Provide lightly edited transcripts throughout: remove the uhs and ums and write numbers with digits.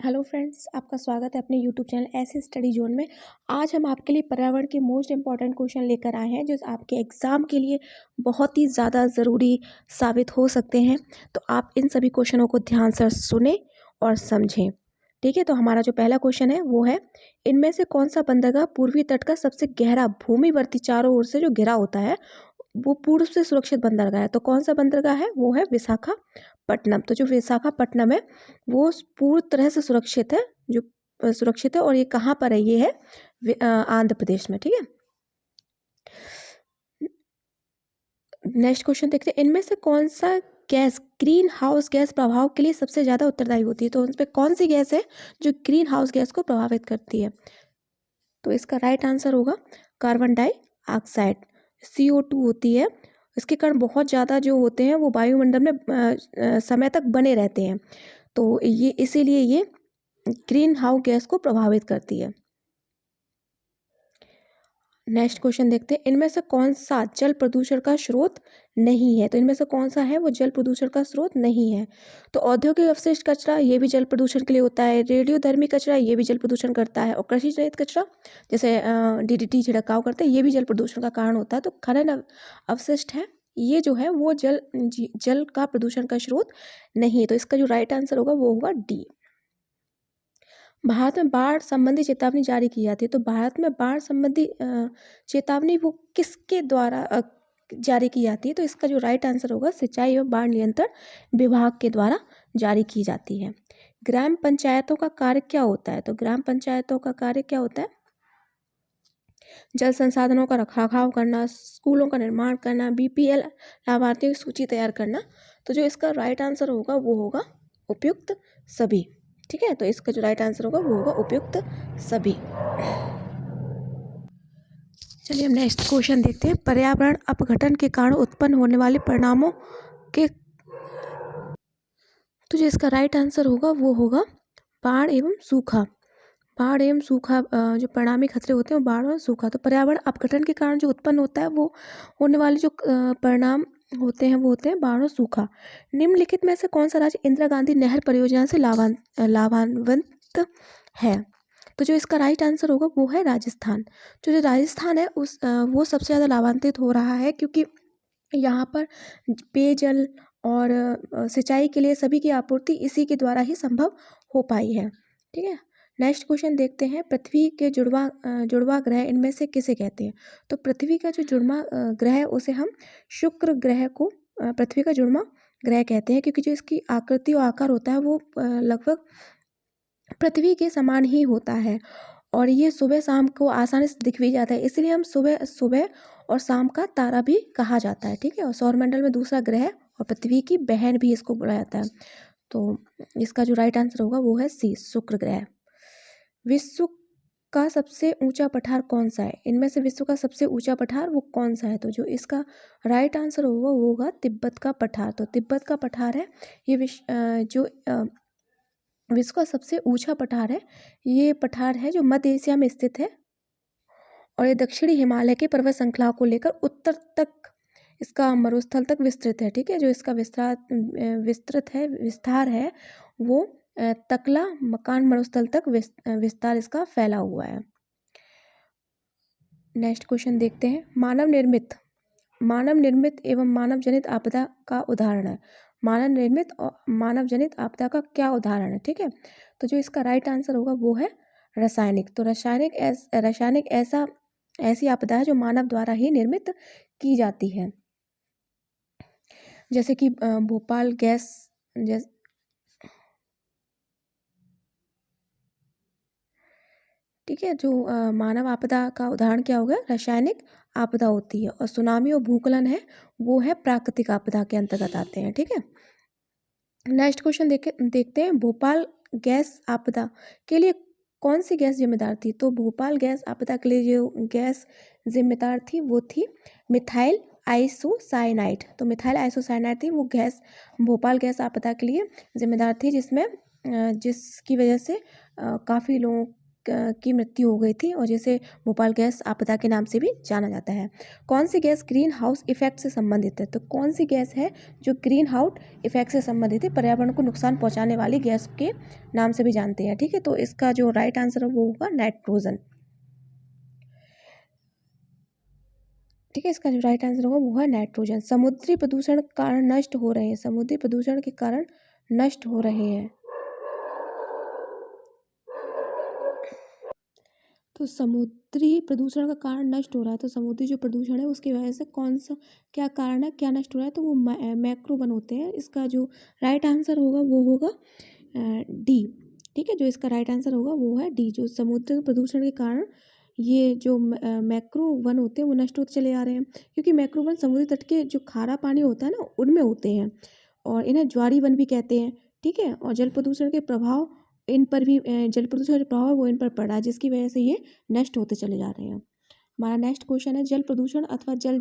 Hello friends, आपका स्वागत है अपने यूट्यूब चैनल ऐसे स्टडी जोन में। आज हम आपके लिए पर्यावरण के मोस्ट इम्पॉर्टेंट क्वेश्चन लेकर आए हैं जो आपके एग्ज़ाम के लिए बहुत ही ज़्यादा ज़रूरी साबित हो सकते हैं। तो आप इन सभी क्वेश्चनों को ध्यान से सुने और समझें। ठीक है, तो हमारा जो पहला क्वेश्चन है वो है, इनमें से कौन सा बंदरगाह पूर्वी तट का सबसे गहरा भूमिवर्ती चारों ओर से जो घिरा होता है वो पूर्व से सुरक्षित बंदरगाह है? तो कौन सा बंदरगाह है? वो है विशाखापट्टनम। तो जो विशाखापट्टनम है वो पूर्ण तरह से सुरक्षित है, जो सुरक्षित है। और ये कहाँ पर है? ये है आंध्र प्रदेश में। ठीक है, नेक्स्ट क्वेश्चन देखते हैं, इनमें से कौन सा गैस ग्रीन हाउस गैस प्रभाव के लिए सबसे ज़्यादा उत्तरदायी होती है? तो उन पर कौन सी गैस है जो ग्रीन हाउस गैस को प्रभावित करती है? तो इसका राइट आंसर होगा कार्बन डाइऑक्साइड, CO2 होती है। इसके कारण बहुत ज़्यादा जो होते हैं वो वायुमंडल में समय तक बने रहते हैं, तो ये इसीलिए ये ग्रीन हाउस गैस को प्रभावित करती है। नेक्स्ट क्वेश्चन देखते हैं, इनमें से कौन सा जल प्रदूषण का स्रोत नहीं है? तो इनमें से कौन सा है वो जल प्रदूषण का स्रोत नहीं है? तो औद्योगिक अवशिष्ट कचरा, ये भी जल प्रदूषण के लिए होता है। रेडियोधर्मी कचरा, ये भी जल प्रदूषण करता है। और कृषि रहित कचरा, जैसे DDT छिड़काव करते हैं, ये भी जल प्रदूषण का कारण होता है। तो खनन अवशिष्ट है, ये जो है वो जल का प्रदूषण का स्रोत नहीं है। तो इसका जो राइट आंसर होगा वो होगा डी। भारत में बाढ़ संबंधी चेतावनी जारी की जाती है। तो भारत में बाढ़ संबंधी चेतावनी वो किसके द्वारा जारी की जाती है? तो इसका जो राइट आंसर होगा सिंचाई एवं बाढ़ नियंत्रण विभाग के द्वारा जारी की जाती है। ग्राम पंचायतों का कार्य क्या होता है? तो ग्राम पंचायतों का कार्य क्या होता है? जल संसाधनों का रखरखाव करना, स्कूलों का निर्माण करना, BPL लाभार्थियों की सूची तैयार करना। तो जो इसका राइट आंसर होगा वो होगा उपयुक्त सभी। ठीक है, तो इसका जो राइट आंसर होगा वो होगा उपयुक्त सभी। चलिए हम नेक्स्ट क्वेश्चन देखते हैं, पर्यावरण अपघटन के कारण उत्पन्न होने वाले परिणामों के। तो जो इसका राइट आंसर होगा वो होगा बाढ़ एवं सूखा। बाढ़ एवं सूखा जो परिणामी खतरे होते हैं वो बाढ़ और सूखा। तो पर्यावरण अपघटन के कारण जो उत्पन्न होता है वो होने वाले जो परिणाम होते हैं वो होते हैं बाढ़ और सूखा। निम्नलिखित में से कौन सा राज्य इंदिरा गांधी नहर परियोजना से लाभान्वित है? तो जो इसका राइट आंसर होगा वो है राजस्थान। जो राजस्थान है वो सबसे ज़्यादा लाभान्वित हो रहा है, क्योंकि यहाँ पर पेयजल और सिंचाई के लिए सभी की आपूर्ति इसी के द्वारा ही संभव हो पाई है। ठीक है, नेक्स्ट क्वेश्चन देखते हैं, पृथ्वी के जुड़वा ग्रह इनमें से किसे कहते हैं? तो पृथ्वी का जो जुड़वा ग्रह है उसे हम शुक्र ग्रह को पृथ्वी का जुड़वा ग्रह कहते हैं, क्योंकि जो इसकी आकृति और आकार होता है वो लगभग पृथ्वी के समान ही होता है। और ये सुबह शाम को आसानी से दिख भी जाता है, इसलिए हम सुबह सुबह और शाम का तारा भी कहा जाता है। ठीक है, और सौरमंडल में दूसरा ग्रह और पृथ्वी की बहन भी इसको बोला जाता है। तो इसका जो राइट आंसर होगा वो है सी, शुक्र ग्रह। विश्व का सबसे ऊंचा पठार कौन सा है? इनमें से विश्व का सबसे ऊंचा पठार वो कौन सा है? तो जो इसका राइट आंसर होगा वो होगा तिब्बत का पठार। तो तिब्बत का पठार है ये विश्व का सबसे ऊंचा पठार है। ये पठार है जो मध्य एशिया में स्थित है और ये दक्षिणी हिमालय के पर्वत श्रृंखला को लेकर उत्तर तक इसका मरुस्थल तक विस्तृत है। ठीक है, जो इसका विस्तार है वो तकला मकान मरुस्थल तक विस्तार इसका फैला हुआ है। नेक्स्ट क्वेश्चन देखते हैं, मानव निर्मित एवं मानव जनित आपदा का उदाहरण है। मानव निर्मित और मानव जनित आपदा का क्या उदाहरण है? ठीक है, तो जो इसका राइट आंसर होगा वो है रासायनिक। तो रासायनिक ऐसी आपदा है जो मानव द्वारा ही निर्मित की जाती है, जैसे कि भोपाल गैस ठीक है, जो मानव आपदा का उदाहरण क्या होगा? रासायनिक आपदा होती है। और सुनामी और भूस्खलन है वो है प्राकृतिक आपदा के अंतर्गत आते हैं। ठीक है, नेक्स्ट क्वेश्चन देखते हैं, भोपाल गैस आपदा के लिए कौन सी गैस जिम्मेदार थी? तो भोपाल गैस आपदा के लिए जो गैस जिम्मेदार थी वो थी मिथाइल आइसोसाइनाइड। तो मिथाइल आइसोसाइनाइड थी वो गैस भोपाल गैस आपदा के लिए जिम्मेदार थी, जिसकी वजह से काफ़ी लोगों की मृत्यु हो गई थी और जिसे भोपाल गैस आपदा के नाम से भी जाना जाता है। कौन सी गैस ग्रीन हाउस इफेक्ट से संबंधित है? तो कौन सी गैस है जो ग्रीन हाउस इफेक्ट से संबंधित है, पर्यावरण को नुकसान पहुंचाने वाली गैस के नाम से भी जानते हैं। ठीक है, तो इसका जो राइट आंसर है वो होगा नाइट्रोजन। ठीक है, इसका जो राइट आंसर होगा वो है नाइट्रोजन। समुद्री प्रदूषण के कारण नष्ट हो रहे हैं, समुद्री प्रदूषण के कारण नष्ट हो रहे हैं। तो समुद्री प्रदूषण का कारण नष्ट हो रहा है, तो समुद्री जो प्रदूषण है उसकी वजह से कौन सा क्या कारण है, क्या नष्ट हो रहा है? तो वो मैक्रो वन होते हैं। इसका जो राइट आंसर होगा वो होगा डी। ठीक है, जो इसका राइट आंसर होगा वो है डी। जो समुद्र प्रदूषण के कारण ये जो मैक्रो वन होते हैं वो नष्ट होते चले आ रहे हैं, क्योंकि मैक्रो वन समुद्री तट के जो खारा पानी होता है ना उनमें होते हैं और इन्हें ज्वारी वन भी कहते हैं। ठीक है, और जल प्रदूषण के प्रभाव इन पर भी जल प्रदूषण का जो प्रभाव है वो इन पर पड़ रहा है, जिसकी वजह से ये नष्ट होते चले जा रहे हैं। हमारा नेक्स्ट क्वेश्चन है, जल प्रदूषण अथवा जल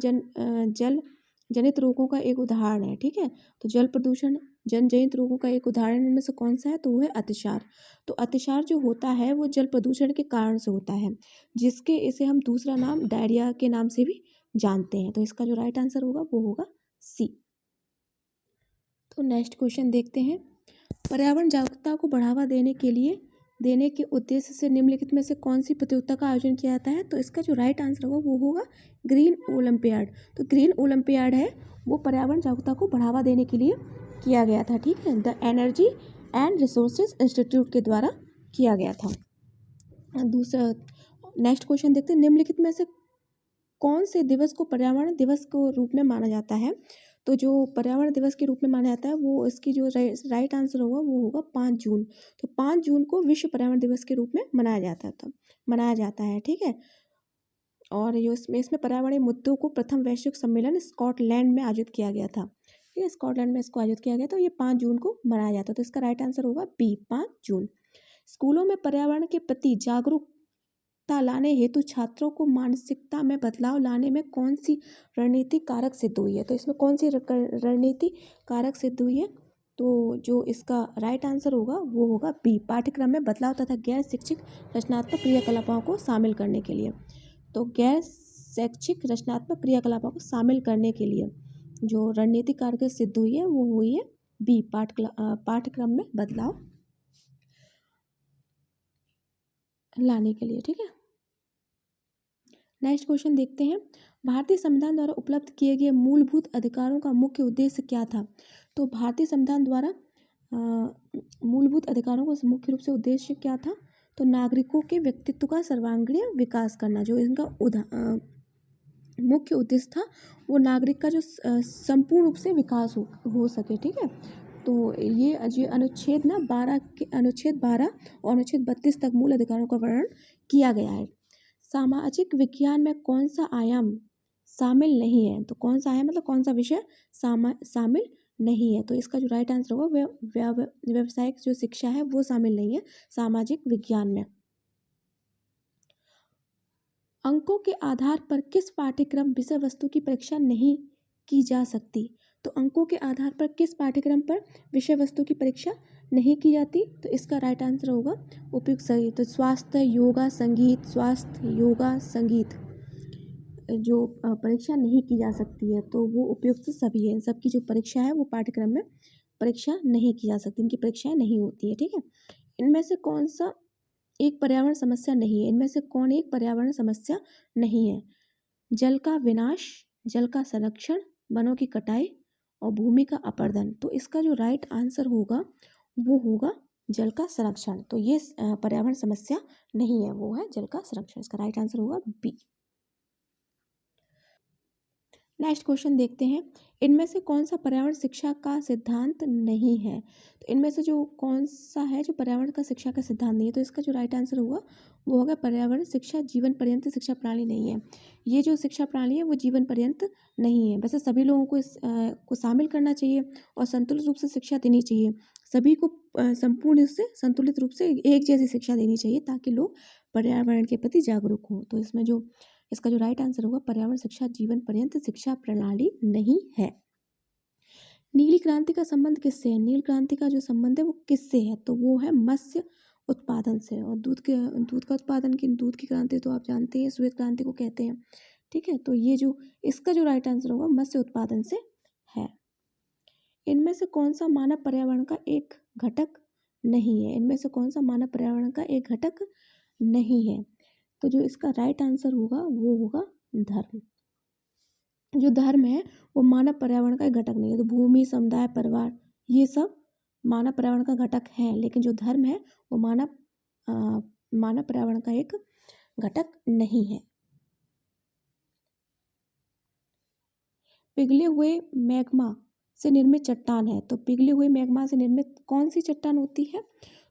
जनित रोगों का एक उदाहरण है। ठीक है, तो जल प्रदूषण जन जनित रोगों का एक उदाहरण इनमें से कौन सा है? तो वो है अतिसार। तो अतिसार जो होता है वो जल प्रदूषण के कारण से होता है, जिसके इसे हम दूसरा नाम डायरिया के नाम से भी जानते हैं। तो इसका जो राइट आंसर होगा वो होगा सी। तो नेक्स्ट क्वेश्चन देखते हैं, पर्यावरण जागरूकता को बढ़ावा देने के उद्देश्य से निम्नलिखित में से कौन सी प्रतियोगिता का आयोजन किया जाता है? तो इसका जो राइट आंसर होगा वो होगा ग्रीन ओलंपियाड। तो ग्रीन ओलंपियाड है वो पर्यावरण जागरूकता को बढ़ावा देने के लिए किया गया था। ठीक है, the energy and resources institute के द्वारा किया गया था। दूसरा नेक्स्ट क्वेश्चन देखते हैं, निम्नलिखित में से कौन से दिवस को पर्यावरण दिवस को रूप में माना जाता है? तो जो पर्यावरण दिवस के रूप में माना जाता है वो इसकी जो राइट आंसर होगा वो होगा 5 जून। तो 5 जून को विश्व पर्यावरण दिवस के रूप में मनाया जाता है। ठीक है, और जो इसमें पर्यावरणीय मुद्दों को प्रथम वैश्विक सम्मेलन स्कॉटलैंड में आयोजित किया गया था। ठीक है, स्कॉटलैंड में इसको आयोजित किया गया, तो ये 5 जून को मनाया जाता है। तो इसका राइट आंसर होगा बी, 5 जून। स्कूलों में पर्यावरण के प्रति जागरूकता लाने हेतु छात्रों को मानसिकता में बदलाव लाने में कौन सी रणनीति कारक सिद्ध हुई है? तो इसमें कौन सी रणनीति कारक सिद्ध हुई है? तो जो इसका राइट आंसर होगा वो होगा बी, पाठ्यक्रम में बदलाव तथा गैर शैक्षिक रचनात्मक क्रियाकलापों को शामिल करने के लिए। तो गैर शैक्षिक रचनात्मक क्रियाकलापों को शामिल करने के लिए जो रणनीति कारक सिद्ध हुई है वो हुई है बी, पाठ्यक्रम में बदलाव लाने के लिए। ठीक है, नेक्स्ट क्वेश्चन देखते हैं, भारतीय संविधान द्वारा उपलब्ध किए गए मूलभूत अधिकारों का मुख्य उद्देश्य क्या था? तो भारतीय संविधान द्वारा मूलभूत अधिकारों का मुख्य रूप से उद्देश्य क्या था? तो नागरिकों के व्यक्तित्व का सर्वांगीण विकास करना, जो इनका मुख्य उद्देश्य था वो नागरिक का जो संपूर्ण रूप से विकास हो सके। ठीक है, तो ये जो अनुच्छेद 12 और अनुच्छेद 32 तक मूल अधिकारों का वर्णन किया गया है। सामाजिक विज्ञान में कौन सा आयाम शामिल नहीं है? तो कौन सा आयाम मतलब कौन सा विषय शामिल नहीं है? तो इसका जो राइट आंसर होगा व्यावसायिक जो शिक्षा है वो शामिल नहीं है सामाजिक विज्ञान में। अंकों के आधार पर किस पाठ्यक्रम विषय वस्तु की परीक्षा नहीं की जा सकती? तो अंकों के आधार पर किस पाठ्यक्रम पर विषय वस्तु की परीक्षा नहीं की जाती? तो इसका राइट आंसर होगा उपयुक्त सही। तो स्वास्थ्य योगा संगीत जो परीक्षा नहीं की जा सकती है तो वो उपयुक्त सभी है। इन सबकी जो परीक्षा है वो पाठ्यक्रम में परीक्षा नहीं की जा सकती, इनकी परीक्षाएं नहीं होती है। ठीक है, इनमें से कौन सा एक पर्यावरण समस्या नहीं है? इनमें से कौन एक पर्यावरण समस्या नहीं है? जल का विनाश, जल का संरक्षण, वनों की कटाई और भूमि का अपरदन। तो इसका जो राइट आंसर होगा वो होगा जल का संरक्षण। तो ये पर्यावरण समस्या नहीं है, वो है जल का संरक्षण। इसका राइट आंसर होगा बी। नेक्स्ट क्वेश्चन देखते हैं, इनमें से कौन सा पर्यावरण शिक्षा का सिद्धांत नहीं है? तो इनमें से जो कौन सा है जो पर्यावरण का शिक्षा का सिद्धांत नहीं है? तो इसका जो राइट आंसर होगा वो होगा पर्यावरण शिक्षा जीवन पर्यंत शिक्षा प्रणाली नहीं है। ये जो शिक्षा प्रणाली है वो जीवन पर्यंत नहीं है। वैसे सभी लोगों को इस को शामिल करना चाहिए और संतुलित रूप से शिक्षा देनी चाहिए। सभी को संपूर्ण से संतुलित रूप से एक जैसी शिक्षा देनी चाहिए ताकि लोग पर्यावरण के प्रति जागरूक हों। तो इसमें जो इसका जो राइट आंसर होगा पर्यावरण शिक्षा जीवन पर्यंत शिक्षा प्रणाली नहीं है। नीली क्रांति का संबंध किससे है? नील क्रांति का जो संबंध है वो किससे है? तो वो है मत्स्य उत्पादन से। और दूध का उत्पादन की दूध की क्रांति तो आप जानते हैं श्वेत क्रांति को कहते हैं। ठीक है, तो ये जो इसका जो राइट आंसर होगा मत्स्य उत्पादन से है। इनमें से कौन सा मानव पर्यावरण का एक घटक नहीं है? इनमें से कौन सा मानव पर्यावरण का एक घटक नहीं है? तो जो इसका राइट आंसर होगा वो होगा धर्म। जो धर्म है वो मानव पर्यावरण का एक घटक नहीं है। तो भूमि, समुदाय, परिवार ये सब मानव पर्यावरण का घटक है, लेकिन जो धर्म है वो मानव पर्यावरण का एक घटक नहीं है। पिघले हुए मैग्मा से निर्मित चट्टान है। तो पिघले हुए मैग्मा से निर्मित कौन सी चट्टान होती है?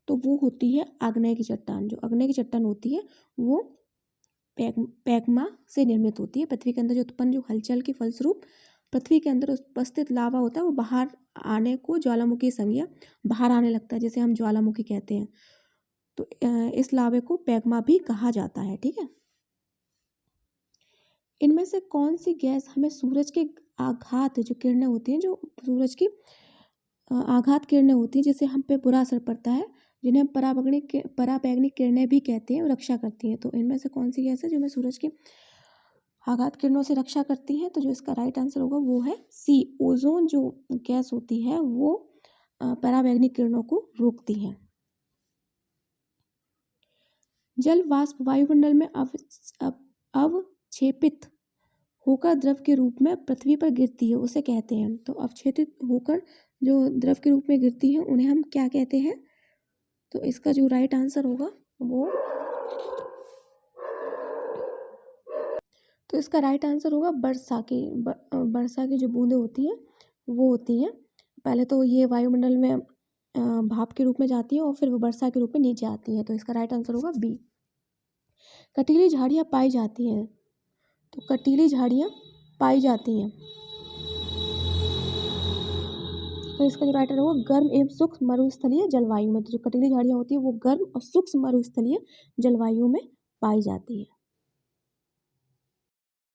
तो वो होती है आग्नेय की चट्टान। जो आग्नेय की चट्टान होती है वो पैग्मा से निर्मित होती है। पृथ्वी के अंदर जो उत्पन्न जो हलचल के फलस्वरूप पृथ्वी के अंदर उपस्थित लावा होता है वो बाहर आने को ज्वालामुखी संज्ञा, बाहर आने लगता है, जिसे हम ज्वालामुखी कहते हैं। तो इस लावे को पैग्मा भी कहा जाता है। ठीक है, इनमें से कौन सी गैस हमें सूरज के आघात जो किरणें होती हैं, जो सूरज की आघात किरणें होती हैं जिससे हम पे बुरा असर पड़ता है, जिन्हें हम पराबैंगनी किरणें भी कहते हैं, रक्षा करती हैं। तो इनमें से कौन सी गैस है जो हमें सूरज की आघात किरणों से रक्षा करती हैं? तो जो इसका राइट आंसर होगा वो है सी, ओजोन जो गैस होती है वो पराबैंगनी किरणों को रोकती है। जल वाष्प वायुमंडल में अवक्षेपित होकर द्रव के रूप में पृथ्वी पर गिरती है, उसे कहते हैं। तो अवक्षेपित होकर जो द्रव के रूप में गिरती है उन्हें हम क्या कहते हैं? तो इसका जो राइट आंसर होगा वो, तो इसका राइट आंसर होगा वर्षा की जो बूंदें होती हैं वो होती हैं, पहले तो ये वायुमंडल में भाप के रूप में जाती है और फिर वो वर्षा के रूप में नीचे आती है। तो इसका राइट आंसर होगा बी। कटीली झाड़ियाँ पाई जाती हैं। तो कटीली झाड़ियाँ पाई जाती हैं, तो इसका जो राइट आंसर होगा गर्म एवं सूक्ष्म मरुस्थलीय जलवायु में। तो जो कटीली झाड़ियाँ होती है वो गर्म और सूक्ष्म मरुस्थलीय जलवायु में पाई जाती है।